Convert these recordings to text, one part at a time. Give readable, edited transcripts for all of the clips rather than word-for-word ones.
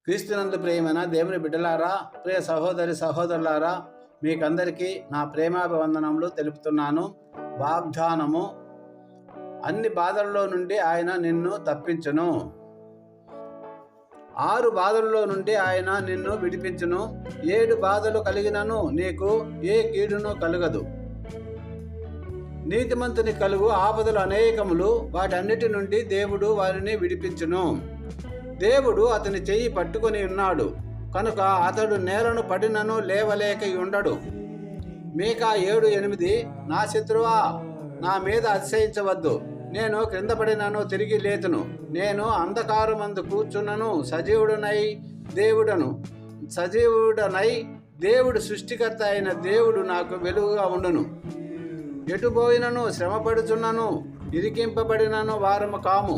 క్రీస్తునందు ప్రియమైన దేవుని బిడ్డలారా, ప్రియ సహోదరులారా, మీకందరికీ నా ప్రేమాభివందనములు తెలుపుతున్నాను. వాగ్దానము: అన్ని బాధల్లో నుండి ఆయన నిన్ను తప్పించును. 6 బాధల్లో నుండి ఆయన నిన్ను విడిపించును. 7 బాధలు కలిగినను నీకు ఏ కీడును కలుగదు. నీతిమంతుని కలుగు ఆపదలు అనేకములు, వాటన్నిటి నుండి దేవుడు వారిని విడిపించును. దేవుడు అతని చెయ్యి పట్టుకొని ఉన్నాడు కనుక అతడు నేలను పడినను లేవలేక ఉండడు. మీకా 7:8 నా శత్రువా, నా మీద అతిశయించవద్దు. నేను క్రింద పడినను తిరిగి లేతును. నేను అంధకారమందు కూర్చున్నను, సజీవుడనై దేవుడు సృష్టికర్త అయిన దేవుడు నాకు వెలుగుగా ఉండును. ఎటుపోయినను శ్రమపడుచున్నను, ఇరికింపబడినను వారము కాము.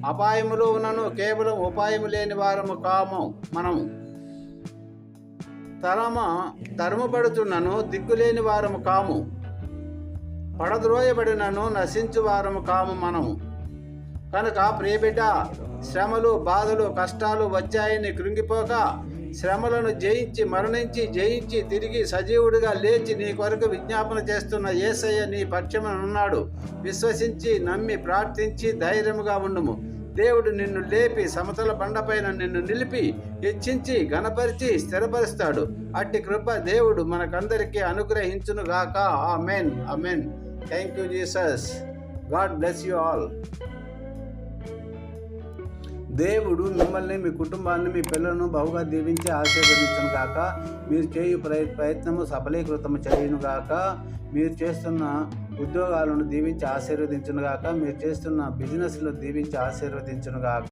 అపాయములో ఉన్నను కేవలం ఉపాయము లేని వారము కాము. మనము తరముపడుచున్నను, దిక్కులేని వారము కాము. పడద్రోయబడినను నశించు వారము కాము మనము. కనుక ప్రియబిడ్డ, శ్రమలు, బాధలు, కష్టాలు వచ్చాయని కృంగిపోక, శ్రమలను జయించి, మరణించి, జయించి, తిరిగి సజీవుడిగా లేచి నీ కొరకు విజ్ఞాపన చేస్తున్న యేసయ్య నీ పక్షమునున్నాడు. విశ్వసించి, నమ్మి, ప్రార్థించి ధైర్యముగా ఉండుము. దేవుడు నిన్ను లేపి సమతల బండపైన నిన్ను నిలిపి హెచ్చించి ఘనపరిచి స్థిరపరుస్తాడు. అట్టి కృప దేవుడు మనకందరికీ అనుగ్రహించునుగాక. Amen. Amen. Thank you Jesus. God bless you all. దేవుడు మిమ్మల్ని, మీ కుటుంబాన్ని, మీ పిల్లలను బహుగా దీవించి ఆశీర్వదించును గాక. మీరు చేయు ప్రయత్నము సఫలీకృతము చేయును గాక. మీరు చేస్తున్న ఉద్యోగాలను దీవించి ఆశీర్వదించును గాక. మీరు చేస్తున్న బిజినెస్లు దీవించి ఆశీర్వదించును గాక.